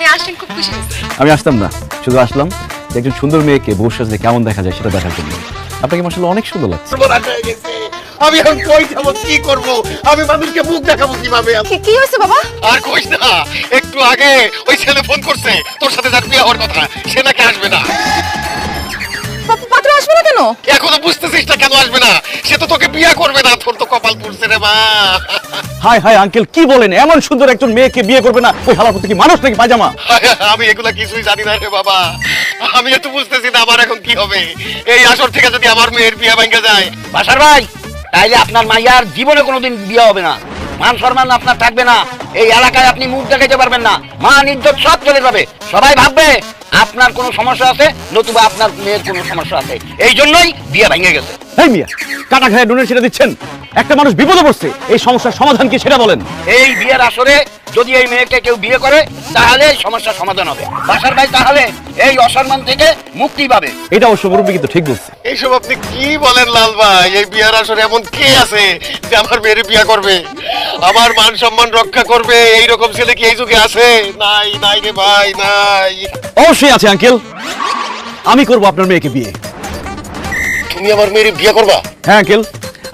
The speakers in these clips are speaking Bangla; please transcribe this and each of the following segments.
আপনি আসেন, খুব খুশি হয়েছি। আমি আসতাম না, শুধু আসলাম যে একজন সুন্দর মেয়েকে বউ সাজলে কেমন দেখা যায় সেটা দেখার জন্য। আপনাকে মাশাআল্লাহ অনেক সুন্দর লাগছে। আমি এখন কই যাবো, কি করব? আমি মানুষকে মুখ দেখাবো কিভাবে? কি হয়েছে বাবা? আর কইস না, একটু আগে ওই ছেলে ফোন করছে, তোর সাথে যার বিয়ে হওয়ার কথা, সে নাকি আসবে না। পাত্র আসবে না কেন? এখনো বুঝতেছিস না কেন আসবে না? সে তো তোকে বিয়ে করবে না, তোর তো কপাল পুড়ছে রে মা। হাই হাই আঙ্কেল, কি বলেন? এমন সুন্দর একজন মেয়েকে বিয়ে করবে না? ওই হালার প্রতি কি মানুষ নাকি পায়জামা? আমি এগুলা কিছুই জানি না রে বাবা। আমি তো বুঝতেছি না আমার এখন কি হবে। এই আসর থেকে যদি আমার মেয়ের বিয়ে ভেঙে যায়। বাসার ভাই, তাইলে আপনার মাইয়ার জীবনে কোনোদিন বিয়ে হবে না, মান সম্মান আপনার থাকবে না, এই এলাকায় আপনি মুখ দেখাতে পারবেন না, মান ইজ্জত সব চলে যাবে। সবাই ভাববে আপনার কোনো সমস্যা আছে, নতুবা আপনার মেয়ের কোনো সমস্যা আছে, এই জন্যই বিয়ে ভেঙে গেছে। এই মিয়া, কাটা খায় ডোনের সেটা দিচ্ছেন? একটা মানুষ বিপদে পড়ছে, এই সমস্যার সমাধান কি সেটা বলেন। এই বিয়ের আসরে যদি এই মেয়েকে কেউ বিয়ে করে তাহলে সমস্যার সমাধান হবে। বাসার ভাই তাহলে এই অসম্মান থেকে মুক্তি পাবে। এটা অবশ্য মুরব্বী কিন্তু ঠিক বলছে। এইসব আপনি কি বলেন লাল ভাই? এই বিয়ার আসরে এমন কে আছে যে আমার মেয়ের বিয়ে করবে, আমার মান সম্মান রক্ষা করবে? এইরকম ছেলে কি এই যুগে আছে? নাই নাই রে ভাই, নাই। অবশ্যই আছে আঙ্কেল, আমি করব আপনার মেয়েকে বিয়ে। তুমি আমার মেয়ের বিয়ে করবা? হ্যাঁ আঙ্কেল,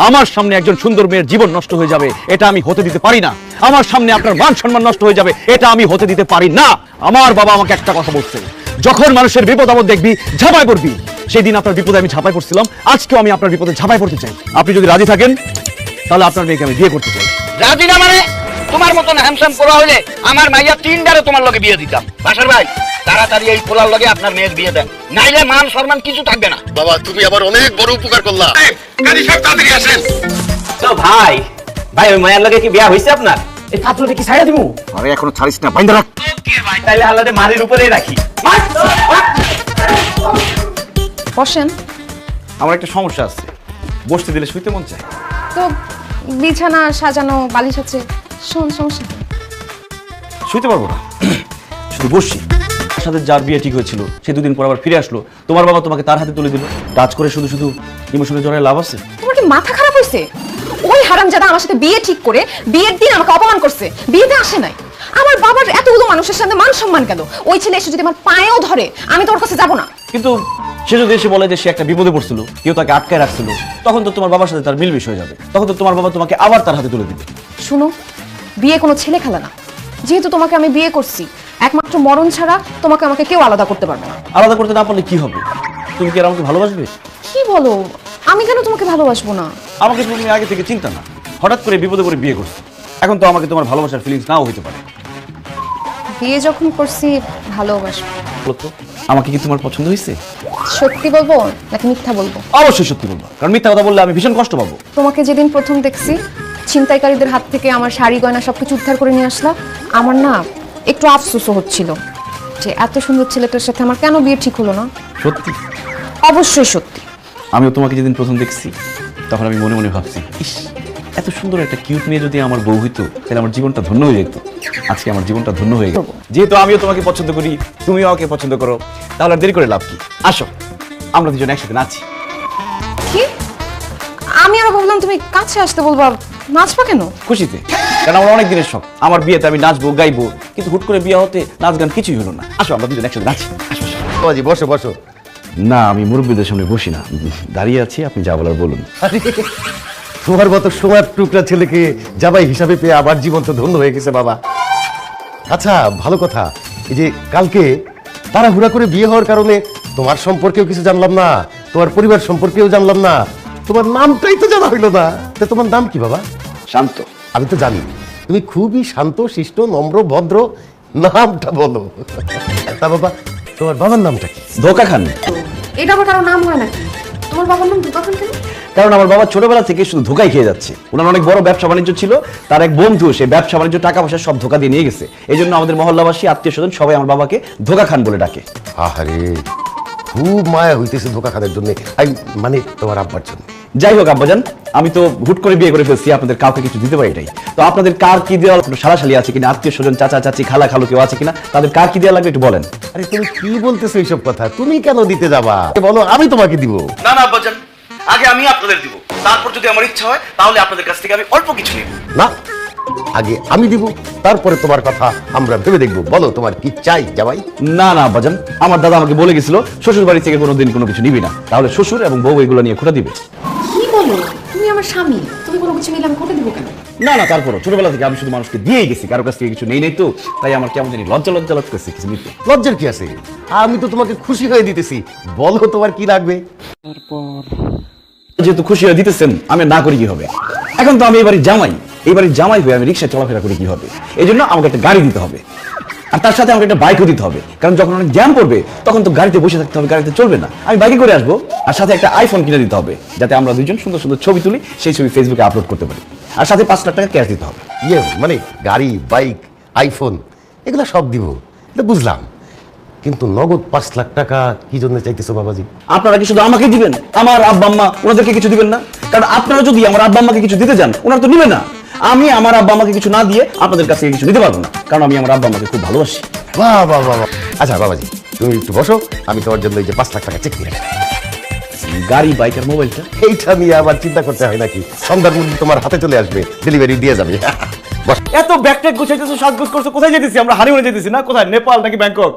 আমার সামনে একজন সুন্দর মেয়ের জীবন নষ্ট হয়ে যাবে, এটা আমি হতে দিতে পারি না। আমার সামনে আপনার মান সম্মান নষ্ট হয়ে যাবে, এটা আমি হতে দিতে পারি না। আমার বাবা আমাকে একটা কথা বলছে, যখন মানুষের বিপদ আপদ দেখবি ঝাঁপায় পড়বি। সেই দিন আপনার বিপদে আমি ঝাঁপায় পড়ছিলাম, আজকেও আমি আপনার বিপদে ঝাঁপায় পড়তে চাই। আপনি যদি রাজি থাকেন তাহলে আপনার মেয়েকে আমি বিয়ে করতে চাই। রাজি না মানে? তোমার মতন হ্যান্ডসাম পোলা হইলে আমার মাইয়া 3 তোমার লগে বিয়ে দিতাম। বাসার ভাই, তাড়াতাড়ি এই পোলার লগে আপনার মেয়ের বিয়ে দেন, নাইলে মান সম্মান কিছু থাকবে না। বাবা, তুমি আমার অনেক বড় উপকার করলা। কাজী সাহেব তাড়াতাড়ি আসেন। তো ভাই, ওই মায়ের লগে কি বিয়া হইছে আপনার? এই পাত্রকে কি ছাইড়া দিমু? আরে এখনো ছাড়িস না, বাইন্দা রাখ। ভাই তাইলে আল্লাহর মারির উপরেই রাখি। বসেন। আমার একটা সমস্যা আছে, বসতে দিলে শুইতে মন চায়। তো বিছানা সাজানো, বালিশ আছে, শোন সমস্যা নেই। শুইতে পারবো না, শুধু বসছি। তার সাথে যার বিয়ে ঠিক হয়েছিল সে দুদিন পর আবার ফিরে আসলো, তোমার বাবা তোমাকে তার হাতে তুলে দিল। টাচ করে শুধু শুধু ইমোশনে জড়ায় লাভ আছে? তোমার কি মাথা খারাপ হয়েছে? ওই হারামজাদা আমার সাথে বিয়ে ঠিক করে বিয়ের দিন আমাকে অপমান করছে, বিয়েতে আসে নাই। আমার বাবার এতগুলো মানুষের সামনে মান সম্মান গেল। ওই ছেলে এসে যদি আমার পায়েও ধরে, আমি তোর কাছে যাব না। কিন্তু সে যদি এসে বলে যে সে একটা বিপদে পড়ছিল, কেউ তাকে আটকায় রাখছিল, তখন তো তোমার বাবার সাথে তার মিলমিশ হয়ে যাবে। তখন তো তোমার বাবা তোমাকে আবার তার হাতে তুলে দিবে। শুনো, বিয়ে কোনো ছেলে খেলা না। যেহেতু তোমাকে আমি বিয়ে করছি, একমাত্র মরণ ছাড়া তোমাকে আমাকে কেউ আলাদা করতে পারবে না। আলাদা করতে না পারলে কি হবে? তুমি কি আর আমাকে ভালোবাসবে? কি বলো? আমি কেন তোমাকে ভালোবাসবো না? আমাকে তুমি আগে থেকে চিন্তা না, হঠাৎ করে বিপদে পড়ে বিয়ে করছো। এখন তো আমাকে তোমার ভালোবাসার ফিলিংস নাও হতে পারে। বিয়ে যখন করছি, ভালোবাসবো। বলো তো, আমাকে কি তোমার পছন্দ হয়েছে? সত্যি বলবো নাকি মিথ্যা বলবো? অবশ্যই সত্যি বলবো, কারণ মিথ্যা কথা বললে আমি ভীষণ কষ্ট পাবো। তোমাকে যেদিন প্রথম দেখছি, ছিনতাইকারীদের হাত থেকে আমার শাড়ি গয়না সবকিছু উদ্ধার করে নিয়ে আসলা, আমার না একটু আফসোসও হচ্ছিল যে এত সুন্দর ছেলেটার সাথে আমার কেন বিয়ে ঠিক হলো না। সত্যি? অবশ্যই সত্যি। আমিও তোমাকে যেদিন প্রথম দেখছি তখন আমি মনে মনে ভাবছি, ইস, এত সুন্দর একটা কিউট মেয়ে যদি আমার বউ হইতো তাহলে আমার জীবনটা ধন্য হয়ে যেত। আজকে আমার জীবনটা ধন্য হয়ে গেল। যেহেতু আমিও তোমাকে পছন্দ করি, তুমিও আমাকে পছন্দ করো, তাহলে আর দেরি করে লাভ কি? আসো আমরা দুজন একসাথে নাচি। কি? আমি আরো ভাবলাম তুমি কাছে আসতে বলবা। নাচবা কেন? খুশিতে, কারণ আমার অনেক দিনের শখ। আমার বিয়েতে আমি নাচবো গাইবো, কিন্তু হুট করে বিয়ে হতে নাচ গান কিছুই হলো না। আসো আমরা দুজন একসাথে নাচি। আসো। বাবাজি, বসো বসো। না, আমি মুরব্বীদের সামনে বসি না, দাঁড়িয়ে আছি, আপনি যা বলার বলুন। তোমার মতো সোনার টুকরা ছেলেকে জামাই হিসাবে পেয়ে আমার জীবন তো ধন্য হয়ে গেছে বাবা। আচ্ছা, ভালো কথা। এই যে কালকে তাড়াহুড়া করে বিয়ে হওয়ার কারণে তোমার সম্পর্কেও কিছু জানলাম না, তোমার পরিবার সম্পর্কেও জানলাম না, তোমার নামটাই তো জানা হইলো না। তা তোমার নাম কি বাবা? শান্ত। আমি তো জানি তুমি খুবই শান্ত শিষ্ট নম্র ভদ্র। নামটা বলো। তা বাবা, তোমার বাবার নামটা কি? ধোকা খান। এটা আবার কারো নাম হয় নাকি? তোমার বাবার নাম দুকা খান কেন? কারণ আমার বাবা ছোটবেলা থেকে শুধু ধোকাই খেয়ে যাচ্ছে। ওনার অনেক বড় ব্যবসা বাণিজ্য ছিল, তার এক বন্ধু সেই ব্যবসা বাণিজ্য টাকা পয়সা সব ধোকা দিয়ে নিয়ে গেছে। এই জন্য আমাদের মহল্লাবাসী আত্মীয় স্বজন সবাই আমার বাবাকে ধোকা খান বলে ডাকে। আহারে, খুব মায়া হইতেছে ধোকা খানের জন্য, মানে তোমার আব্বার জন্য। যাই হোক আব্বাজান, আমি তো হুট করে বিয়ে করে ফেলছি, আপনাদের কাউকে কিছু দিতে পারি এটাই। তো আপনাদের কার কি দেওয়া, সারাশালি আছে কিনা, আত্মীয় স্বজন চাচা চাচি খালা খালু কেউ আছে কিনা, তাদের কার কি দেওয়া লাগবে একটু বলেন। আরে তুমি কি বলতেছো এইসব কথা? তুমি কেন দিতে যাবা? বলো, আমি তোমাকে দিব। না না আব্বাজান, আগে আমি আপনাদের দিব, তারপর যদি আমার ইচ্ছা হয় তাহলে আপনাদের কাছ থেকে আমি অল্প কিছু নিব। না, আগে আমি দিব, তারপরে তোমার কথা আমরা ভেবে দেখবো। বলো তোমার কি চাই জামাই? না না আব্বাজান, আমার দাদা আমাকে বলে গেছিল শ্বশুর বাড়ি থেকে কোনোদিন কোনো কিছু নিবি না, তাহলে শ্বশুর এবং বউ এগুলো নিয়ে খোটা দিবে। কি বলো, তুমি আমার স্বামী, তুমি কোনো কিছু নিলে আমি কোটে দিব কেন? না না, তারপরও ছোটবেলা থেকে আমি শুধু মানুষকে দিয়েই গেছি, কারো কাছ থেকে কিছু নেই তো, তাই আমার কেমন জানি লজ্জা লজ্জা লাগতেছে কিছু নিতে। লজ্জার কি আছে? আমি তো তোমাকে খুশি হয়ে দিতেছি। বলো তোমার কি লাগবে? যেহেতু খুশি হয়ে দিতেছেন, আমি না করি কি হবে? এখন তো আমি এবারে জামাই, এইবারে জামাই হয়ে আমি রিক্সা চলাফেরা করি কি হবে? এই জন্য আমাকে একটা গাড়ি দিতে হবে, আর তার সাথে আমাকে একটা বাইকও দিতে হবে, কারণ যখন অনেক জ্যাম পড়বে তখন তো গাড়িতে বসে থাকতে হবে, গাড়িতে চলবে না। আমি বাইকে করে আসবো, আর সাথে একটা আইফোন কিনে দিতে হবে, যাতে আমরা দুজন সুন্দর সুন্দর ছবি তুলি, সেই ছবি ফেসবুকে আপলোড করতে পারি। আর সাথে 5 লাখ টাকা ক্যাশ দিতে হবে। ইয়ে মানে গাড়ি, বাইক, আইফোন এগুলো সব দিব, এটা বুঝলাম, কিন্তু নগদ 5 লাখ টাকা কি জন্য চাইতেছো বাবাজি? আপনারা কি শুধু আমাকে দিবেন? আমার আব্বা আম্মা ওনাদেরকে কিছু দিবেন না? কারণ আপনারা যদি আমার আব্বা আম্মাকে কিছু দিতে যান, ওনারা তো নিবে না। আমি আমার আব্বা আম্মাকে কিছু না দিয়ে আপনাদের কাছ থেকে কিছু দিতে পারবো না, কারণ আমি আমার আব্বা আম্মাকে খুব ভালোবাসি। বাহ বাহ বাহ বাহ। আচ্ছা বাবাজি, তুমি একটু বসো, আমি তোমার জন্য এই যে 5 লাখ টাকা চেক নিয়ে রাখি। গাড়ি, বাইক আর মোবাইলটা এইটা নিয়ে আবার চিন্তা করতে হয় নাকি? সন্ধ্যার মধ্যে তোমার হাতে চলে আসবে, ডেলিভারি দিয়ে যাবে। বস। এত ব্যাগট্যাগ গুছাইতেছো, সাজগোজ করছো, কোথায় যেতেছি আমরা? হানিমুনে যেতেছি না? কোথায়, নেপাল নাকি ব্যাংকক?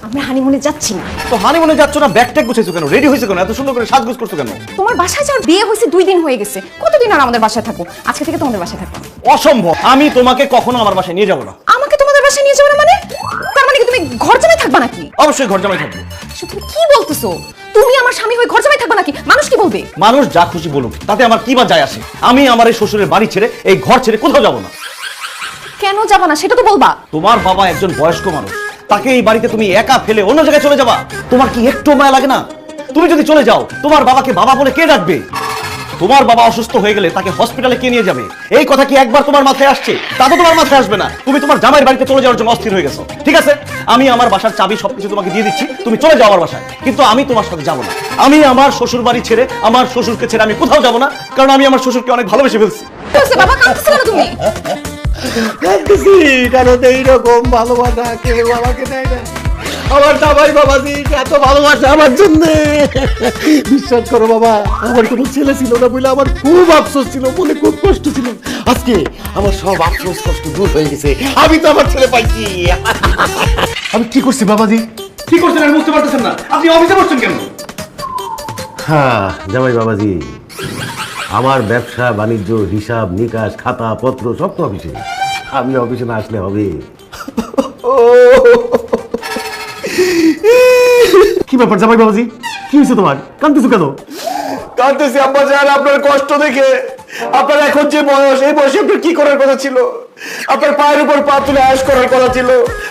আমরা হানিমুনে যাচ্ছি না। তো হানিমুনে যাচ্ছ না, ব্যাগট্যাগ গুছাইছো কেন? রেডি হয়েছে কেন? এত সুন্দর করে সাজগোজ করছো কেন? তোমার বাসায় যাওয়ার বিয়ে হয়েছে 2 দিন হয়ে গেছে, কতদিন আর আমাদের বাসায় থাকবো? আজকে থেকে তোমাদের বাসায় থাকবো। অসম্ভব, আমি তোমাকে কখনো আমার বাসায় নিয়ে যাবো না। আমাকে তোমাদের বাসায় নিয়ে যাবে না মানে? তার মানে কি তুমি ঘর জামাই থাকবা নাকি? অবশ্যই ঘর জামাই থাকবো। তুমি কি বলতেছো? তুমি আমার স্বামী হয়ে ঘর জামাই থাকবা নাকি? মানুষ কি বলবে? মানুষ যা খুশি বলুক, তাতে আমার কি বা যায় আসে? আমি আমার এই শ্বশুরের বাড়ি ছেড়ে, এই ঘর ছেড়ে কোথাও যাবো না। কেন যাবা না সেটা তো বলবা। তোমার বাবা একজন বয়স্ক মানুষ, তাকে এই বাড়িতে তুমি একা ফেলে অন্য জায়গায় চলে যাবা? তোমার কি একটু মায়া লাগে না? তুমি যদি চলে যাও, তোমার বাবাকে বাবা বলে কে ডাকবে? তোমার বাবা অসুস্থ হয়ে গেলে তাকে হসপিটালে কে নিয়ে যাবে? এই কথা কি একবার তোমার মাথায় আসছে? তা তো তোমার মাথায় আসবে না। তুমি তোমার জামাইয়ের বাড়িতে চলে যাওয়ার জন্য অস্থির হয়ে গেছো। ঠিক আছে, আমি আমার বাসার চাবি সবকিছু তোমাকে দিয়ে দিচ্ছি, তুমি চলে যাও আমার বাসায়, কিন্তু আমি তোমার সাথে যাবো না। আমি আমার শ্বশুর বাড়ি ছেড়ে, আমার শ্বশুরকে ছেড়ে আমি কোথাও যাবো না, কারণ আমি আমার শ্বশুরকে অনেক ভালোবেসে ফেলছি। কি হয়েছে বাবা, কাঁদতেছো কেন তুমি? কারণ এইরকম ভালোবাসা কেউ আমাকে দেয় না। আমার জামাই বাবাজি এত ভালোবাসা আমার জন্য। বিশ্বাস করো বাবা, আমার কোনো ছেলে ছিল না বলে আমার খুব আফসোস ছিল, মনে খুব কষ্ট ছিল। আজকে আমার সব আফসোস কষ্ট দূর হয়ে গেছে, আমি তো আমার ছেলে পাইছি। আমি কি করছি বাবাজি? কি করছেন আমি বুঝতে পারতেছেন না? আপনি অফিসে বসছেন কেন? হ্যাঁ জামাই বাবাজি, আমার ব্যবসা বাণিজ্য, হিসাব নিকাশ, খাতা পত্র সব তো অফিসে। আমি অফিসে না আসলে হবে? কি ব্যাপার জামাই বাবাজি, কি হয়েছে তোমার? কাঁদতেছো কেন? কাঁদতেছি আব্বা জান, আপনার কষ্ট দেখে। আপনার এখন যে বয়স, এই বয়সে আপনার কি করার কথা ছিল? আপনার পায়ের উপর পা তুলে আয়েশ করার কথা ছিল,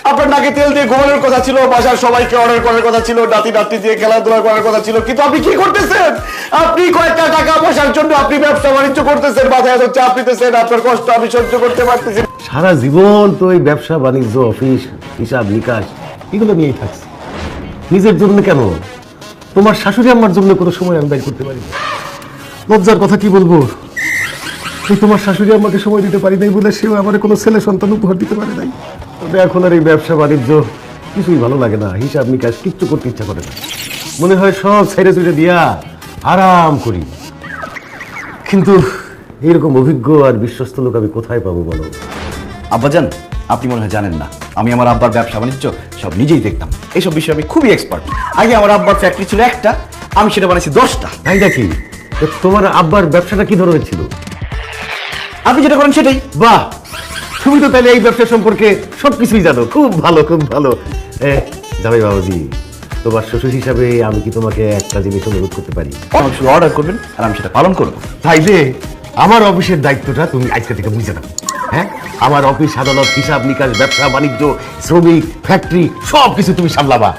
আপনার নাকে তেল দিয়ে ঘুমানোর কথা ছিল, বাসার সবাইকে অর্ডার করার কথা ছিল, নাতি নাতি দিয়ে খেলাধুলা করার কথা ছিল, কিন্তু আপনি কি করতেছেন? আপনি কয়েকটা টাকা পয়সার জন্য আপনি ব্যবসা বাণিজ্য করতেছেন, মাথায় এত চাপ নিতেছেন। আপনার কষ্ট আমি সহ্য করতে পারতেছি। সারা জীবন তো এই ব্যবসা বাণিজ্য, অফিস, হিসাব নিকাশ এগুলো নিয়েই থাকছি। নিজের জন্য কেন, তোমার শাশুড়ি আম্মার জন্য কোনো সময় আমি ব্যয় করতে পারি না। লজ্জার কথা কি বলবো, এই তোমার শাশুড়ি আম্মাকে সময় দিতে পারি নাই বলে সেও আমার কোনো ছেলে সন্তান উপহার দিতে পারে নাই। তবে এখন আর এই ব্যবসা বাণিজ্য কিছুই ভালো লাগে না, হিসাব নিকাশ কিচ্ছু করতে ইচ্ছা করে না। মনে হয় সব ছেড়ে ছুড়ে দিয়া আরাম করি। কিন্তু এইরকম অভিজ্ঞ আর বিশ্বস্ত লোক আমি কোথায় পাবো বলো? আব্বাজান, আপনি মনে হয় জানেন না, আমি আমার আব্বার ব্যবসা বাণিজ্য সব নিজেই দেখতাম। এইসব বিষয়ে আমি খুবই এক্সপার্ট। আগে আমার আব্বার ফ্যাক্টরি ছিল একটা, আমি সেটা বানাইছি 10টা। তাই নাকি? তো তোমার আব্বার ব্যবসাটা কি ধরনের ছিল? আপনি যেটা করেন সেটাই। বাহ, তুমি তো তাহলে এই ব্যবসা সম্পর্কে সবকিছুই জানো। খুব ভালো, খুব ভালো। জামাই বাবাজি, তোমার শ্বশুর হিসাবে আমি কি তোমাকে একটা জিনিস অনুরোধ করতে পারি? আমাকে শুধু অর্ডার করবেন আর আমি সেটা পালন করবো। তাইলে আমার অফিসের দায়িত্বটা তুমি আজকে থেকে বুঝে নাও। হ্যাঁ, আমার অফিস, আদালত, হিসাব নিকাশ, ব্যবসা বাণিজ্য, শ্রমিক, ফ্যাক্টরি সব কিছু তুমি সামলাবা।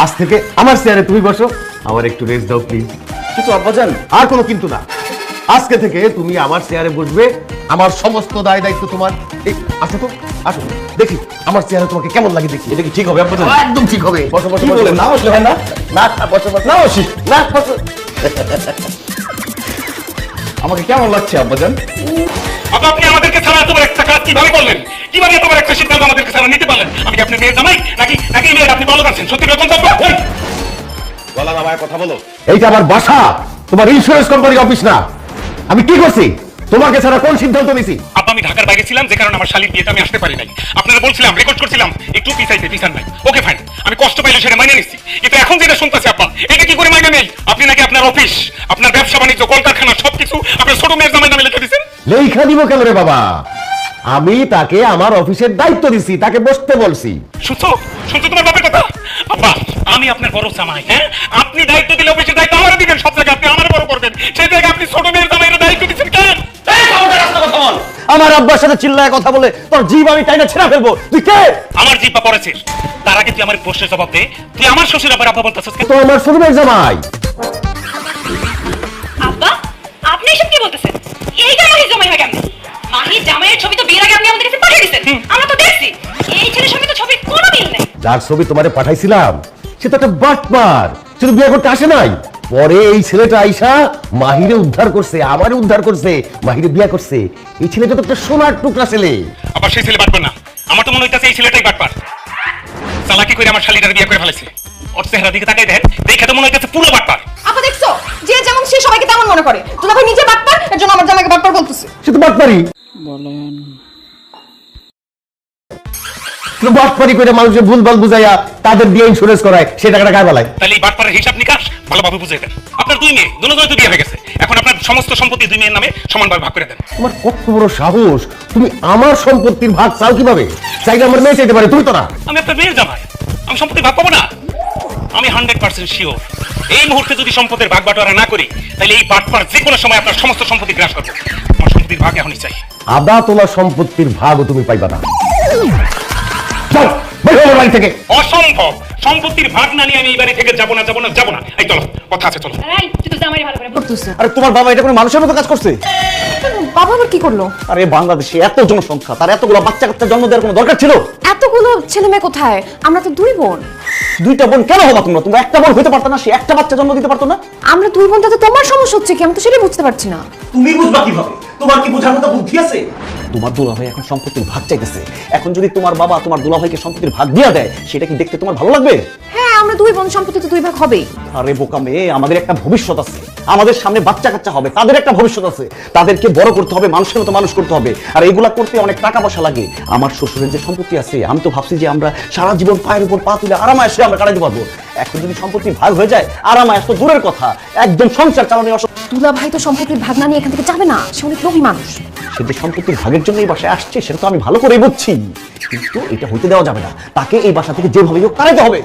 আজ থেকে আমার চেয়ারে তুমি বসো, আমার একটু রেস্ট দাও প্লিজ। কিন্তু আব্বাজান, আর কোনো কিন্তু না। আজকে থেকে তুমি আমার চেয়ারে বসবে, আমার সমস্ত দায় দায়িত্ব তোমার। এই আসো তো, আসো দেখি আমার চেয়ারে তোমাকে কেমন লাগে দেখি। এটা কি ঠিক হবে আব্বাজান? একদম ঠিক হবে। বসো বসো কি বসো। বলেন? না বসলে হয় না? না বসো বসো। না বসি। না বসো। আমাকে কেমন লাগছে আব্বাজান? আপনি আমাদেরকে ছাড়া এত বড় একটা কাজ কিভাবে করলেন? কিভাবে এত বড় একটা সিদ্ধান্ত আমাদেরকে ছাড়া নিতে পারলেন? আমি কি আপনার মেয়ের জামাই নাকি নাকি মেয়ের আপনি ভালো করছেন? সত্যি রকম গলা নামায় কথা বলো। এইটা আমার বাসা, তোমার ইন্স্যুরেন্স কোম্পানির অফিস না। আমি কি করছি? তোমাকে ছাড়া কোন সিদ্ধান্ত নিছি? আপনার আমি ঢাকার বাইরে ছিলাম, যে কারণে আমার শালীর বিয়েতে আমি আসতে পারি নাই। আপনারা বলছিলাম, রেকর্ড করছিলাম, একটু পিছান নাই। ওকে ফাইন, আমি কষ্ট পাইলে সেটা মাইনে নিচ্ছি, কিন্তু এখন যেটা শুনতেছি আব্বা, এটা কি করে মাইনে নেই? আপনি নাকি আপনার অফিস, আপনার ব্যবসা বাণিজ্য, কলকারখানা সবকিছু আপনার ছোট মেয়ের জামাই নামে লিখে দিচ্ছেন। লেখা দিব কেন রে বাবা? আমি তাকে আমার অফিসের দায়িত্ব দিছি, তাকে বসতে বলছি। শুনছো তোমার বাপের কথা? আব্বা, আমি আপনার বড় জামাই, হ্যাঁ? আপনি দায়িত্ব দিলে অফিসের দায়িত্ব আমারে দিবেন, সব জায়গায় আপনি আমার বড় করবেন, সেই জায়গায় আপনি ছোট মেয়ের জামাইয়ের দায়িত্ব দিচ্ছেন কেন? আমার আব্বার সাথে চিল্লায় কথা বলে তোর জিভ আমি টাইনা ছেড়ে ফেলবো। তুই কে? আমার জিব্বা পড়েছে, তার আগে তুই আমার প্রশ্নের জবাব দে। তুই আমার শ্বশুর আবার আব্বা বলতেছিস কেন? তো আমার শ্বশুরের জামাই। আব্বা, আপনি এসব কি বলতেছেন? এইটা মাহির জামাই হয় কেমনে? মাহির জামাইয়ের ছবি তো বিয়ের আগে আপনি আমাদের কাছে পাঠিয়ে দিয়েছেন, আমরা তো দেখছি। এই ছেলের সঙ্গে তো ছবির কোনো মিল নেই। যার ছবি তোমারে পাঠাইছিলাম সে তো একটা বাটপার, সে তো বিয়ে করতে আসে নাই। পরে এই ছেলেটা আইসা মাহিরে উদ্ধার করছে, আমারে উদ্ধার করছে, মাহিরে বিয়ে করছে। এই ছেলেটা তো একটা সোনার টুকরা ছেলে। আবার সেই ছেলে বাটপার না, আমার তো মনে হইতেছে এই ছেলেটাই বাটপার। চালাকি করে আমার শালীটার বিয়ে করে ফেলেছে। ওর চেহারা দিকে তাকাই দেন, দেখে তো মনে হইতেছে পুরো বাটপার। আপা দেখছো, যে যেমন সে সবাইকে তেমন মনে করে। দুলাভাই নিজে বাটপার, এর জন্য আমার জামাইকে বাটপার বলতেছে। সে তো বাটপারি। বাটপারি করে মানুষের ভুলভাল বুঝাইয়া তাদের দিয়ে ইন্স্যুরেন্স করায়, সে টাকাটা গায়ে বেলায়। তাহলে এই বাটপারের হিসাব নিকাশ ভালোভাবে বুঝে দেন। আপনার দুই মেয়ে, দুজনে তো বিয়ে হয়ে গেছে, এখন আপনার সমস্ত সম্পত্তি দুই মেয়ের নামে সমানভাবে ভাগ করে দেন। তোমার কত বড় সাহস! তুমি আমার সম্পত্তির ভাগ চাও কিভাবে? চাইলে আমার মেয়ে চাইতে পারে, তুমি তো না। আমি আপনার মেয়ের জামাই, আমি সম্পত্তির ভাগ পাবো না? আমি 100% শিওর এই মুহূর্তে যদি সম্পত্তির ভাগ বাটোয়ারা না করি, তাহলে এই বাটপার যে কোনো সময় আপনার সমস্ত সম্পত্তি গ্রাস করবে। আমার সম্পত্তির ভাগ এখনই চাই। আদা তোলা সম্পত্তির ভাগও তুমি পাইবা না। যাও, বের হও বাড়ি থেকে। অসম্ভব, সম্পত্তির ভাগ না নিয়ে আমি এই বাড়ি থেকে যাবো না। এই চলো, কথা আছে, চলো। এই, তুই তো জামাইরে ভালো করে বল। করতেছে। আরে তোমার বাবা এটা কোনো মানুষের মতো কাজ করছে? বাবা আবার কি করলো? আরে বাংলাদেশে এত জনসংখ্যা, তার এতগুলো বাচ্চা কাচ্চা জন্ম দেওয়ার কোনো দরকার ছিল? এতগুলো ছেলে মেয়ে কোথায়? আমরা তো দুই বোন। দুইটা বোন কেন হবা তোমরা? তোমরা একটা বোন হইতে পারতো না? সে একটা বাচ্চা জন্ম দিতে পারতো না? আমরা দুই বোন, তাতে তোমার সমস্যা হচ্ছে কি? আমি তো সেটাই বুঝতে পারছি না। তুমি বুঝবা কিভাবে? তোমার কি বোঝার মতো বুদ্ধি আছে? তোমার দুলাভাই এখন সম্পত্তির ভাগ চাইতেছে। এখন যদি তোমার বাবা তোমার দুলাভাইকে সম্পত্তির ভাগ দিয়ে দেয়, সেটা কি দেখতে তোমার ভালো লাগবে? হ্যাঁ, আমরা দুই বোন, সম্পত্তি তো দুই ভাগ হবেই। আরে বোকা মেয়ে, আমাদের একটা ভবিষ্যৎ আছে, আমাদের সামনে বাচ্চা কাচ্চা হবে, তাদের একটা ভবিষ্যৎ আছে, তাদেরকে বড় করতে হবে, মানুষের মতো মানুষ করতে হবে। আর এইগুলা করতে অনেক টাকা পয়সা লাগে। আমার শ্বশুরের যে সম্পত্তি আছে, আমি তো ভাবছি যে আমরা সারা জীবন পায়ের উপর পা তুলে আরামায়েশে আমরা কাটাইতে পারবো। এখন যদি সম্পত্তি ভাগ হয়ে যায়, আরামায়েশ তো দূরের কথা, একদম সংসার চালানো দুলাভাই তো সম্পত্তির ভাগ না নিয়ে এখান থেকে যাবে না, সে অনেক লোভী মানুষ। সে যে সম্পত্তির ভাগের জন্য এই বাসায় আসছে, সেটা তো আমি ভালো করেই বুঝছি, কিন্তু এটা হইতে দেওয়া যাবে না। তাকে এই বাসা থেকে যেভাবে হোক তাড়াইতে হবে।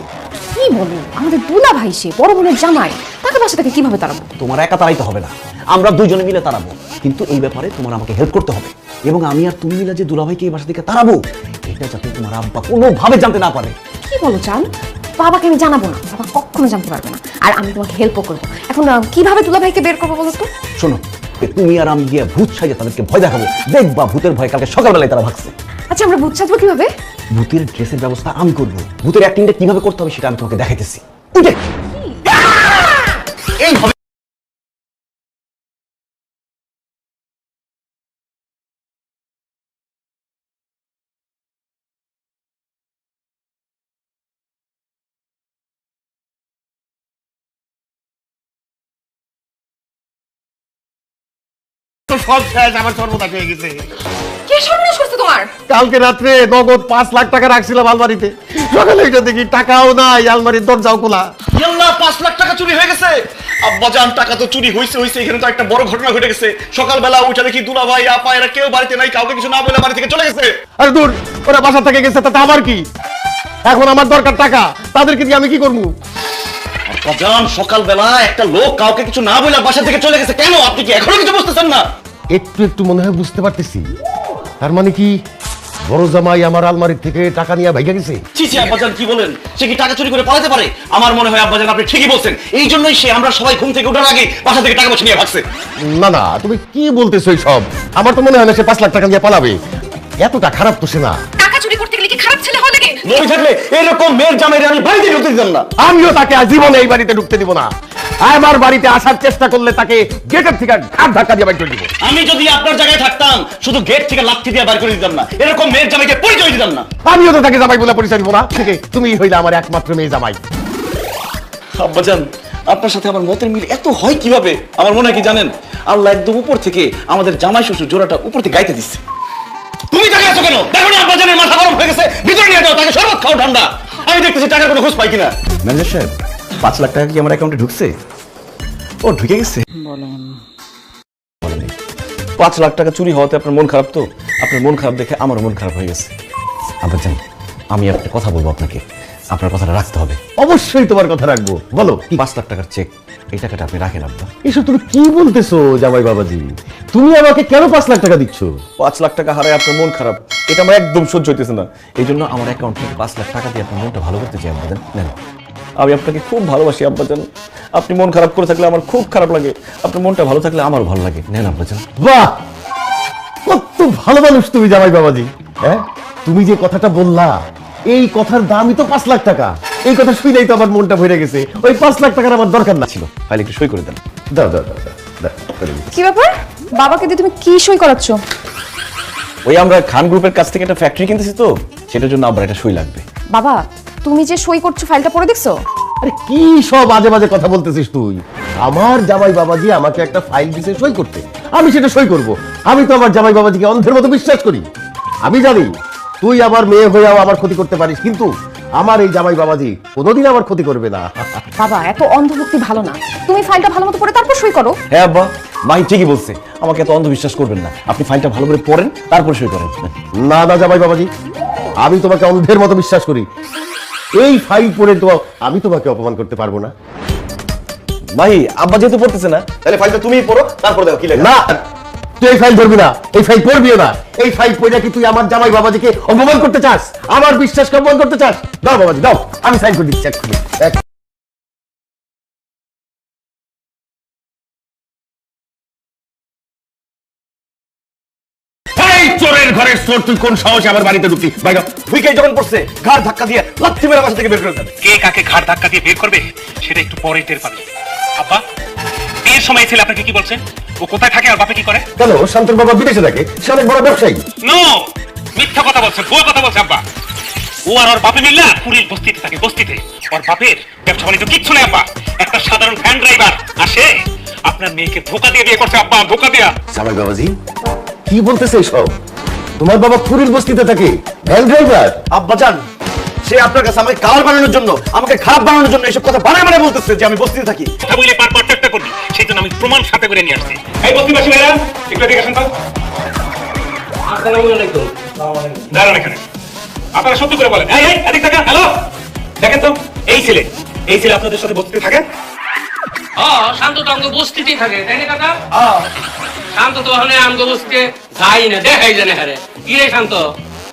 কি বলো? আমাদের দুলাভাই, সে বড় বোনের জামাই, তাকে বাসা থেকে কিভাবে তাড়াবো? তোমার একা তাড়াইতে হবে না, আমরা দুইজনে মিলে তাড়াবো। কিন্তু এই ব্যাপারে তোমার আমাকে হেল্প করতে হবে, এবং আমি আর তুমি মিলে যে দুলাভাইকে এই বাসা থেকে তাড়াবো, এটা যাতে তোমার আব্বা কোনোভাবে জানতে না পারে। কি বলো চান? বাবাকে আমি জানাবো না, বাবা কখনো জানতে পারবে না। আর আমি তোমাকে হেল্পও করবো। এখন কিভাবে দুলাভাইকে বের করবো বলো তো? শোনো, তুমি আর আমি গিয়ে ভূত সাইজে তাদেরকে ভয় দেখাবো, দেখবা ভূতের ভয় কালকে সকালবেলায় তারা ভাগছে। আচ্ছা, আমরা ভূত সাজবো কিভাবে? ভূতের ড্রেসের ব্যবস্থা আমি করবো, ভূতের অ্যাক্টিংটা কিভাবে করতে হবে সেটা আমি তোমাকে দেখাইতেছি। উঠে এইভাবে সব শেষ, আমার সর্বনাশ হয়ে গেছে। কে সর্বনাশ করছে তোমার? কালকে রাত্রে নগদ 5 লাখ টাকা রাখছিলাম আলমারিতে, সকালে এটা দেখি টাকাও নাই, আলমারির দরজাও খোলা। আল্লাহ, 5 লাখ টাকা চুরি হয়ে গেছে। আব্বাজান, টাকা তো চুরি হইছে, এখানে তো একটা বড় ঘটনা ঘটে গেছে। সকালবেলা উঠে দেখি দুলাভাই আপা এরা কেউ বাড়িতে নাই, কাউকে কিছু না বলে বাড়ি থেকে চলে গেছে। আরে দূর, ওরা বাসা থেকে গেছে, তাতে আমার কি? এখন আমার দরকার টাকা, তাদেরকে দিয়ে আমি কি করবো? আব্বাজান, সকালবেলা একটা লোক কাউকে কিছু না বলে বাসা থেকে চলে গেছে, কেন? আপনি কি এখনো কিছু বুঝতেছেন না? একটু একটু মনে হয় বুঝতে পারতেছি। তার মানে কি বড় জামাই আমার আলমারির থেকে টাকা নিয়ে ভাইগা গেছে? ছি ছি আব্বাজান, কি বলেন? সে কি টাকা চুরি করে পালাতে পারে? আমার মনে হয় আব্বাজান আপনি ঠিকই বলছেন, এই জন্যই সে আমরা সবাই ঘুম থেকে ওঠার আগে বাসা থেকে টাকা পয়সা নিয়ে ভাগছে। না না, তুমি কি বলতেছো সব? আমার তো মনে হয় না সে 5 লাখ টাকা নিয়ে পালাবে। এতটা খারাপ তো সে না। টাকা চুরি করতে গেলে কি খারাপ ছেলে হয় নাকি? লোভী থাকলে এরকম মেয়ের জামাইরে আমি বাড়িতে ঢুকতে দিতাম না। আমিও তাকে জীবনে এই বাড়িতে ঢুকতে দিব না। আমার বাড়িতে আসার চেষ্টা করলে তাকে গেটের থেকে ঘাট ধাক্কা দিয়ে বাইর করে দিব। আমি যদি আপনার জায়গায় থাকতাম, শুধু গেট থেকে লাথি দিয়ে বাইর করে দিতাম না, এরকম মেয়ের জামাইকে পরিচয় দিতাম না। আমিও তো তাকে জামাই বলে পরিচয় দিব না। থেকে তুমি হইলে আমার একমাত্র মেয়ে জামাই। আব্বাজান, আপনার সাথে আমার মতের মিল এত হয় কিভাবে? আমার মনে হয় কি জানেন, আল্লাহ একদম উপর থেকে আমাদের জামাই শ্বশুর জোড়াটা উপর থেকে গাইতে দিচ্ছে। তুমি তাকে আছো কেন? দেখো না আব্বাজানের মাথা গরম হয়ে গেছে, ভিতরে নিয়ে যাও, তাকে শরবত খাও ঠান্ডা। আমি দেখতেছি টাকার কোনো খোঁজ পাই কিনা। ম্যানেজার সাহেব, 5 লাখ টাকা কি আমার অ্যাকাউন্টে ঢুকছে? ও ঢুকে গেছে। 5 লাখ টাকা চুরি হওয়াতে আপনার মন খারাপ তো? আপনার মন খারাপ দেখে আমারও মন খারাপ হয়ে গেছে। আব্বাজান, আমি একটা কথা বলবো আপনাকে, আপনার কথাটা রাখতে হবে। অবশ্যই তোমার কথা রাখবো, বলো। 5 লাখ টাকার চেক, এই টাকাটা আপনি রাখেন আব্বা। এসব তুমি কি বলতেছো জামাই বাবাজি? তুমি আমাকে কেন 5 লাখ টাকা দিচ্ছ? 5 লাখ টাকা হারায় আপনার মন খারাপ, এটা আমার একদম সহ্য হইতেছে না। এই জন্য আমার অ্যাকাউন্ট থেকে 5 লাখ টাকা দিয়ে আপনার মনটা ভালো করতে চাই আব্বাজান। নেন, আমি আপনাকে খুব ভালোবাসি আব্বাজান। আপনি মন খারাপ করে থাকলে আমার খুব খারাপ লাগে, আপনার মনটা ভালো থাকলে আমারও ভালো লাগে। নেন আব্বাজান। বাহ, কত ভালো মানুষ তুমি জামাই বাবাজি। হ্যাঁ, তুমি যে কথাটা বললা, এই কথার দামই তো 5 লাখ টাকা। এই কথা শুনেই তো আমার মনটা ভরে গেছে। ওই 5 লাখ টাকার আমার দরকার না ছিল। ফাইলে একটু সই করে দেন। দাও দাও দাও দাও, দাও, করে দিচ্ছি। কি ব্যাপার, বাবাকে দিয়ে তুমি কি সই করাচ্ছ? ওই আমরা খান গ্রুপের কাছ থেকে একটা ফ্যাক্টরি কিনতেছি তো, সেটার জন্য আবার একটা সই লাগবে। বাবা, তুমি যে সই করছো ফাইলটা পড়ে দেখছো? আরে কি সব বাজে বাজে কথা বলতেছিস তুই? আমার জামাই বাবাজি আমাকে একটা ফাইল দিয়েছে সই করতে, আমি সেটা সই করব। আমি তো আমার জামাই বাবাজিকে অন্ধের মতো বিশ্বাস করি। আমি জানি তুই আমার মেয়ে হয়েও আমার ক্ষতি করতে পারিস, কিন্তু আমার এই জামাই বাবাজি কোনোদিন আমার ক্ষতি করবে না। বাবা, এত অন্ধভক্তি ভালো না। তুমি ফাইলটা ভালো মতো পড়ে তারপর সই করো। হ্যাঁ আব্বা, মাহি ঠিকই বলছে, আমাকে এত অন্ধবিশ্বাস করবেন না। আপনি ফাইলটা ভালো করে পড়েন, তারপর সই করেন। না না জামাই বাবাজি, আমি তোমাকে অন্ধের মতো বিশ্বাস করি। এই ফাইল পড়ে তো আমি তোমাকে অপমান করতে পারবো না। মাহি, আব্বা যেহেতু পড়তেছে না, তাহলে ফাইলটা তুমিই পড়ো, তারপর দেখো কি লেখা। না, তুই এই ফাইল ধরবি না, এই ফাইল পড়বিও না। এই ফাইল পড়ে কি তুই আমার জামাই বাবাজিকে অপমান করতে চাস? আমার বিশ্বাসকে অপমান করতে চাস? দাও বাবাজি দাও, আমি সাইন করে দিচ্ছি এক্ষুনি। এই চোরের ঘরের চোর, তুই কোন সাহসে আমার বাড়িতে ঢুকলি? বাইরে উইকেট যখন পড়ছে, ঘাড় ধাক্কা দিয়ে লাথি মেরে বাসা থেকে বের করে দেবে। কে কাকে ঘাড় ধাক্কা দিয়ে বের করবে সেটা একটু পরে টের পাবে। আব্বা, বিয়ের সময় ছেলে আপনাকে কি বলছেন? ও কোথায় থাকে আর বাপে কি করে? কেন, শান্তর বাবা বিদেশে থাকে, সে অনেক বড় ব্যবসায়ী। নো, মিথ্যা কথা বলছে, ভুয়া কথা বলছে আব্বা। ও আর ওর বাপে মিল্লা পুরীর বস্তিতে থাকে, বস্তিতে। ওর বাপের ব্যবসা বাণিজ্য কিচ্ছু নেই আব্বা। একটা সাধারণ ভ্যান ড্রাইভার আসে, আপনার মেয়েকে ধোকা দিয়ে বিয়ে করছে আব্বা, ধোকা দিয়া। জামাই বাবাজি কি বলতেছে সব? তোমার বাবা পুরীর বস্তিতে থাকে, ভ্যান ড্রাইভার? আব্বা জান, সে আপনার কাছে আমাকে কালার বানানোর জন্য, আমাকে খারাপ বানানোর জন্য এসব কথা বানায় বানায় বলতেছে যে আমি বস্তিতে থাকি। কথা বলে পার চেষ্টা করবি, সেই জন্য আমি প্রমাণ সাথে করে নিয়ে আসছি। এই বস্তিবাসী ভাইরা, একটু এদিকে আসেন তো। দাঁড়ান এখানে, আপনারা সত্যি করে বলেন। এই এদিক থেকে, হ্যালো, দেখেন তো, এই ছেলে আপনাদের সাথে বস্তিতে থাকে? শান্ত তো অঙ্গ বস্তিতেই থাকে, তাই না কাকা? শান্ত তো ওখানে আমগো বস্তিতে যাই না, দেখাই জানে হারে। কি রে শান্ত,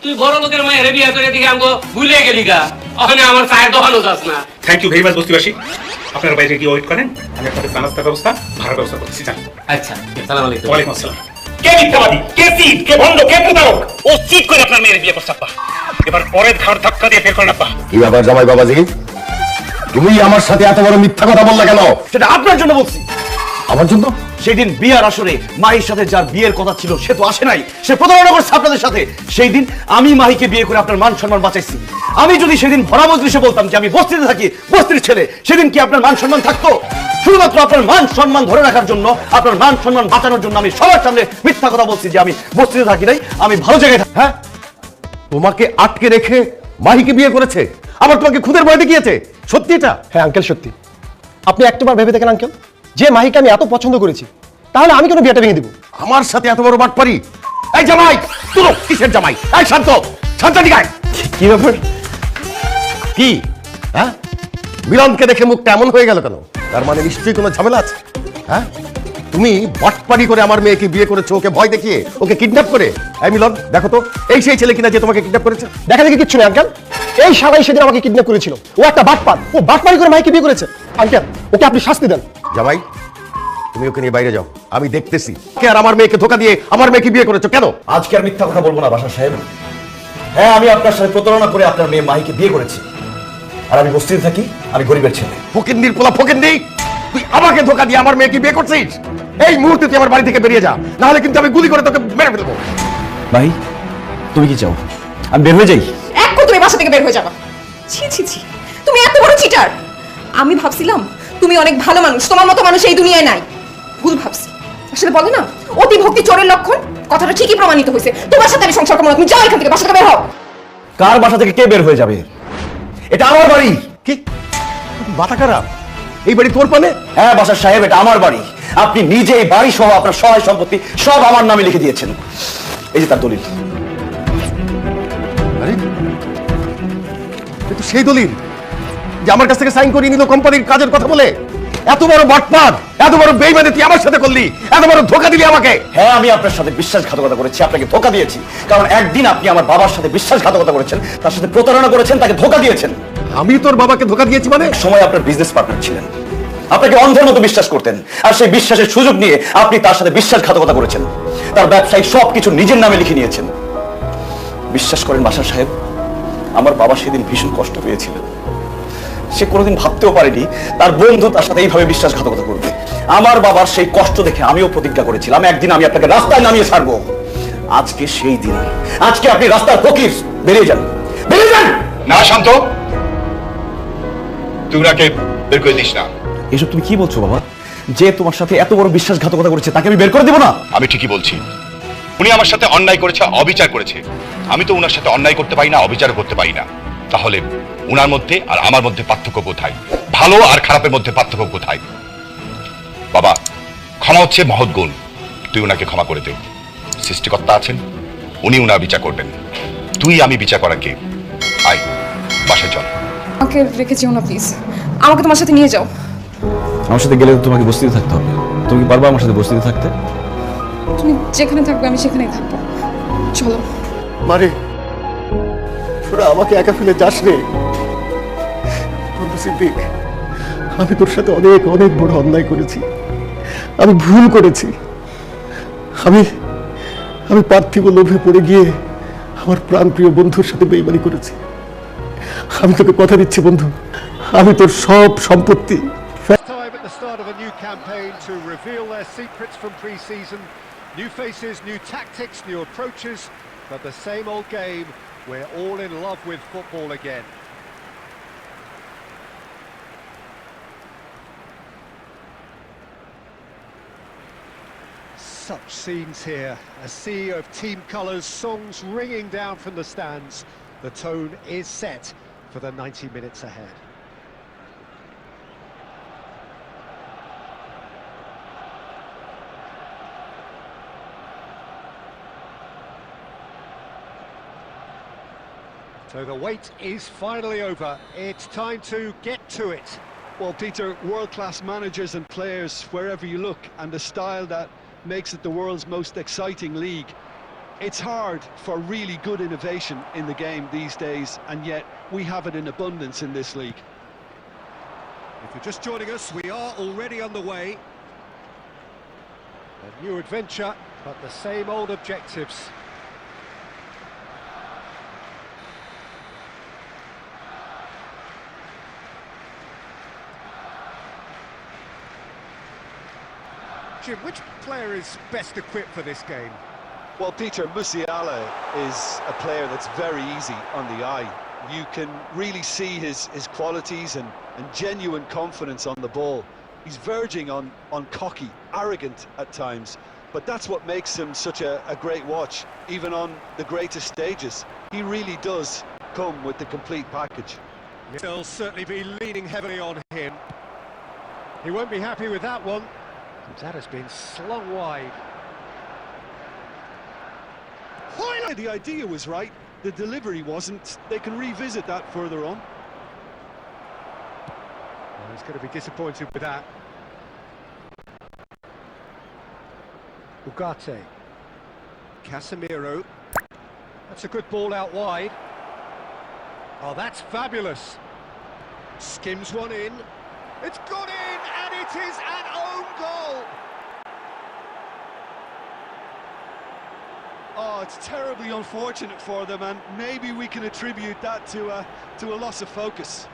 তুই বড় লোকের মায়ের বিয়ে করে দিকে আমগো ভুলে গেলি গা? ওখানে আমার চায়ের দোকানও যাস না। থ্যাংক ইউ ভেরি মাচ বস্তিবাসী। আপনারা বাইরে গিয়ে ওয়েট করেন, আমি আপনাদের নাস্তার ব্যবস্থা, ভাড়ার ব্যবস্থা করতেছি। যান। আচ্ছা, সালাম আলাইকুম। ওয়ালাইকুম আসসালাম। কে মিথ্যাবাদী, কে চিট, কে ভণ্ড, কে প্রতারক? ও চিট করে আপনার মেয়ের বিয়ে করছে আব্বা। এবার পরের ঘাড় ধাক্কা দিয়ে বের করেন আব্বা। কি ব্যাপার জামাই বাবাজি, তুমি আমার সাথে এত বড় মিথ্যা কথা বললে কেন? সেটা আপনার জন্য বলছি। আমার জন্য? সেদিন বিয়ার আসরে মাহির সাথে যার বিয়ের কথা ছিল সে তো আসে নাই, সে প্রতারণা করছে আপনাদের সাথে। সেই দিন আমি মাহিকে বিয়ে করে আপনার মান সম্মান বাঁচাইছি। আমি যদি সেদিন ভরা মজলিসে বলতাম যে আমি বস্তিতে থাকি, বস্তির ছেলে, সেদিন কি আপনার মান সম্মান থাকতো? শুধুমাত্র আপনার মান সম্মান ধরে রাখার জন্য, আপনার মান সম্মান বাঁচানোর জন্য আমি সবার সামনে মিথ্যা কথা বলছি যে আমি বস্তিতে থাকি নাই, আমি ভালো জায়গায় থাকি। হ্যাঁ, তোমাকে আটকে রেখে মাহিকে বিয়ে করেছে, আবার তোমাকে খুদের ভয় দেখিয়েছে? সত্যি এটা? হ্যাঁ আঙ্কেল, সত্যি। আপনি একটাবার ভেবে দেখেন আঙ্কেল, যে মাহিকে আমি এত পছন্দ করেছি, তাহলে আমি কেন বিয়েটা ভেঙে দিব? আমার সাথে এত বড় বাটপারি? এই জামাই, তুলো কিসের জামাই? এই শান্ত, শান্ত দিগায়। কি ব্যাপার? কি? হ্যাঁ, মিলনকে দেখে মুখটা এমন হয়ে গেল কেন? তার মানে নিশ্চয়ই কোনো ঝামেলা আছে। হ্যাঁ, তুমি বাটপারি করে আমার মেয়েকে বিয়ে করেছো, ওকে ভয় দেখিয়ে, ওকে কিডন্যাপ করে। এই মিলন, দেখো তো, এই সেই ছেলে কিনা যে তোমাকে কিডন্যাপ করেছে? দেখা দেখি কিচ্ছু নেই আঙ্কেল, এই শালাই সেদিন আমাকে কিডন্যাপ করেছিল। ও একটা বাটপার, ও বাটপারি করে মাহিকে বিয়ে করেছে। আঙ্কেল, ওকে আপনি শাস্তি দেন। জামাই, তুমি ওকে নিয়ে বাইরে যাও, আমি দেখতেছি কে আর আমার মেয়েকে ধোকা দিয়ে আমার মেয়েকে বিয়ে করেছো কেন? আজকে আর মিথ্যা কথা বলবো না বাসা সাহেব। হ্যাঁ, আমি আপনার সাথে প্রতারণা করে আপনার মেয়ে মাহিকে বিয়ে করেছি, আর আমি বস্তিতে থাকি, আমি গরিবের ছেলে। ফকিন্দির পোলা ফকিন্দি, তুই আমাকে ধোকা দিয়ে আমার মেয়েকে বিয়ে করছিস? এই মুহূর্তে তুই আমার বাড়ি থেকে বেরিয়ে যা, না হলে কিন্তু আমি গুলি করে তোকে মেরে ফেলবো। মাহি, তুমি কি চাও আমি বের হয়ে যাই? একটু তুমি বাসা থেকে বের হয়ে যাবা। ছি ছি ছি, তুমি এত বড় চিটার! আমি ভাবছিলাম তুমি অনেক ভালো মানুষ, তোমার মতো মানুষ এই দুনিয়ায় নাই। ভুল ভাবছি। আসলে বলে না, অতি ভক্তি চোরের লক্ষণ। কথাটা ঠিকই প্রমাণিত হয়েছে। তোমার সাথে আমি সংসার করবো না, তুমি যাও এখান থেকে, বাসা থেকে বের হও। কার বাসা থেকে কে বের হয়ে যাবে? এটা আমার বাড়ি। কি মাথা খারাপ? এই বাড়ি তোর মানে? হ্যাঁ বাসার সাহেব, এটা আমার বাড়ি। আপনি নিজে এই বাড়ি সহ আপনার সহায় সম্পত্তি সব আমার নামে লিখে দিয়েছেন। এই যে তার দলিল। আরে এ তো সেই দলিল যে আমার কাছ থেকে সাইন করিয়ে নিল কোম্পানির কাজের কথা বলে। এত বড় বাটপার, এত বড় বেইমানি তুই আমার সাথে করলি, এত বড় ধোঁকা দিলি আমাকে। হ্যাঁ, আমি আপনার সাথে বিশ্বাসঘাতকতা করেছি, আপনাকে ধোঁকা দিয়েছি। কারণ একদিন আপনি আমার বাবার সাথে বিশ্বাসঘাতকতা করেছেন, তার সাথে প্রতারণা করেছেন, তাকে ধোঁকা দিয়েছেন। আমি তোর বাবাকে ধোঁকা দিয়েছি মানে? এক সময় আপনার বিজনেস পার্টনার ছিলেন, আপনাকে অন্ধের মতো বিশ্বাস করতেন, আর সেই বিশ্বাসের সুযোগ নিয়ে আপনি তার সাথে বিশ্বাসঘাতকতা করেছেন, তার ব্যবসায়িক সবকিছু নিজের নামে লিখে নিয়েছেন। বিশ্বাস করেন বাসার সাহেব, আমার বাবা সেদিন ভীষণ কষ্ট পেয়েছিলেন। সে কোনোদিন ভাবতেও পারেনি তার বন্ধু তার সাথে এইভাবে বিশ্বাসঘাতকতা করবে। আমার বাবার সেই কষ্ট দেখে আমিও প্রতিজ্ঞা করেছিলাম একদিন আমি আপনাকে রাস্তায় নামিয়ে ছাড়বো। আজকে সেই দিন, আজকে আপনি রাস্তার ফকির। বেরিয়ে যান, বেরিয়ে যান। না শান্ত, তুই ওনাকে বের করে দিস না। এসব তুমি কি বলছো বাবা? যে তোমার সাথে এত বড় বিশ্বাসঘাতকতা করেছে তাকে আমি বের করে দেবো না? আমি ঠিকই বলছি, উনি আমার সাথে অন্যায় করেছে, অবিচার করেছে। আমি তো উনার সাথে অন্যায় করতে পারি না, অবিচার করতে পারি না। তাহলে উনার মধ্যে আর আমার মধ্যে পার্থক্য কোথায়? ভালো আর খারাপের মধ্যে পার্থক্য কোথায়? বাবা, ক্ষমা হচ্ছে মহৎ গুণ। তুই উনাকে ক্ষমা করে দে। সৃষ্টিকর্তা আছেন, উনি উনার বিচার করবেন। তুই আমি বিচার করা কে? আয় বাসায় চল। আমাকে রেখে যেও না প্লিজ, আমাকে তোমার সাথে নিয়ে যাও। আমার সাথে গেলে তোমাকে বস্তিতে থাকতে হবে। তুমি কি পারবা আমার সাথে বস্তিতে থাকতে? তুমি যেখানে থাকবে আমি সেখানেই থাকবো, চলো। মারে তোরা আমাকে একা ফেলে যাস রে। বন্ধু সিদ্দিক, আমি তোর সাথে অনেক অনেক বড় অন্যায় করেছি, আমি ভুল করেছি। আমি আমি পার্থিব লোভে পড়ে গিয়ে আমার প্রাণপ্রিয় বন্ধুর সাথে বেইমানি করেছি। আমি তোকে কথা দিচ্ছি বন্ধু, আমি তোর সব সম্পত্তি। Time at the start of a new campaign to reveal their secrets from pre-season. New faces, new tactics, new approaches, but the same old game. We're all in love with football again. Such scenes here, a sea of team colours, songs ringing down from the stands. The tone is set for the 90 minutes ahead. So the wait is finally over. It's time to get to it. Well, Peter, world-class managers and players wherever you look, and the style that makes it the world's most exciting league. It's hard for really good innovation in the game these days, and yet we have it in abundance in this league. If you're just joining us, we are already on the way. A new adventure, but the same old objectives. Jim, which player is best equipped for this game? Well, Peter, Musiala is a player that's very easy on the eye. You can really see his qualities and genuine confidence on the ball. He's verging on cocky, arrogant at times, but that's what makes him such a great watch, even on the greatest stages. He really does come with the complete package. They'll certainly be leaning heavily on him. He won't be happy with that one. That has been slung wide. The idea was right, the delivery wasn't. They can revisit that further on. Well, he's going to be disappointed with that. Ugarte. Casemiro. That's a good ball out wide. Oh, that's fabulous. Skims one in. It's gone in, and it is an own goal. Oh, it's terribly unfortunate for them, and maybe we can attribute that to a loss of focus.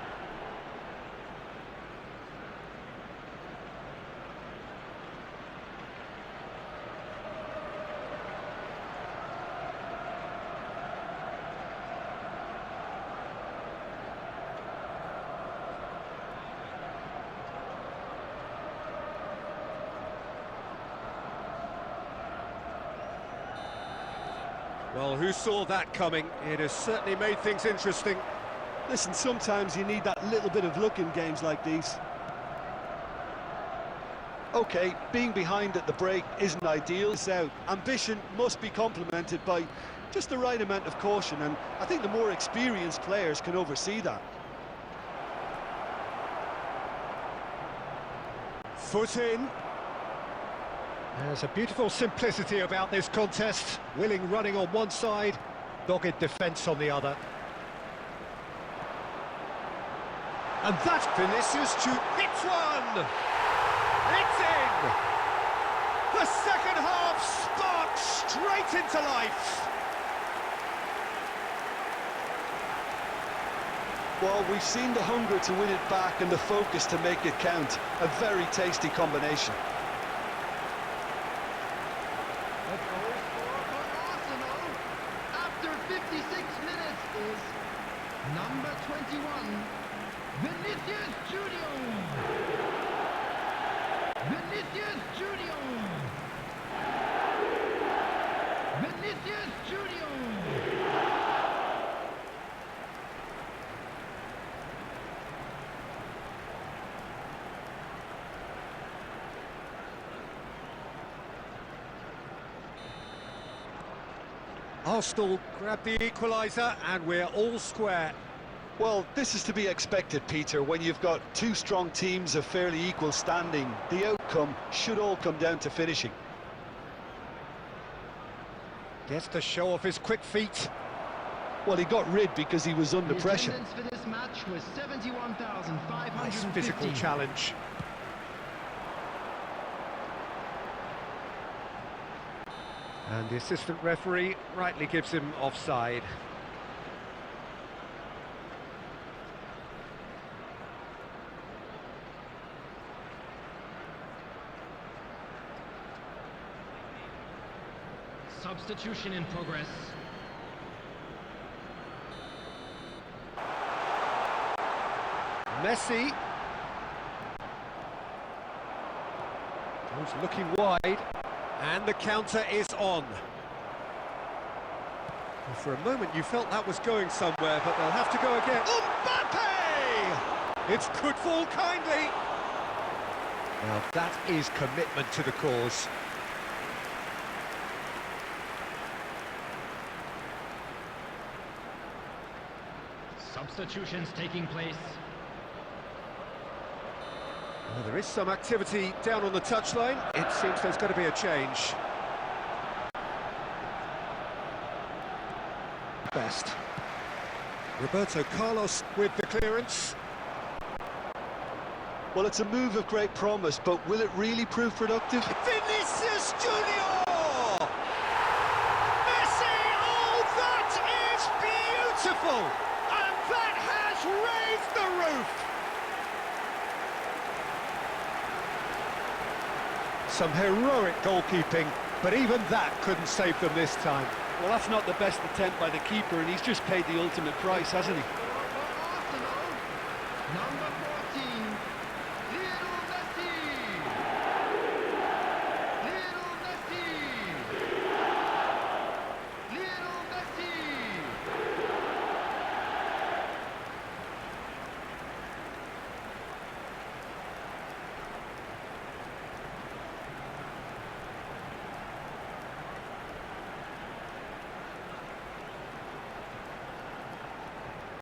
Well, who saw that coming? It has certainly made things interesting. Listen, sometimes you need that little bit of luck in games like these. Okay, being behind at the break isn't ideal. It's out. Ambition must be complemented by just the right amount of caution, and I think the more experienced players can oversee that. Foot in. There's a beautiful simplicity about this contest. Willing running on one side, dogged defence on the other. And that's Vinicius hits one! It's in! The second half sparks straight into life! Well, we've seen the hunger to win it back and the focus to make it count. A very tasty combination. The goal scorer for Arsenal after 56 minutes is number 21, Vinicius Junior. Vinicius Junior. Vinicius Junior. Arsenal grab the equaliser and we're all square. Well, this is to be expected, Peter. When you've got two strong teams of fairly equal standing, the outcome should all come down to finishing. Gets to show off his quick feet. Well, he got rid because he was under The pressure. attendance for this match was 71,550. Nice physical challenge. And the assistant referee rightly gives him offside. Substitution in progress. Messi. Goes looking wide. And the counter is on. Well, for a moment you felt that was going somewhere, but they'll have to go again. Mbappe! It's could fall kindly. Now that is commitment to the cause. Substitutions taking place. Well, there is some activity down on the touchline. It seems there's going to be a change. Best. Roberto Carlos with the clearance. Well, it's a move of great promise, but will it really prove productive? Vinicius Junior! Messi! Oh, that is beautiful! And that has raised the roof! Some heroic goalkeeping, but even that couldn't save them this time. Well, that's not the best attempt by the keeper, and he's just paid the ultimate price, hasn't he? Number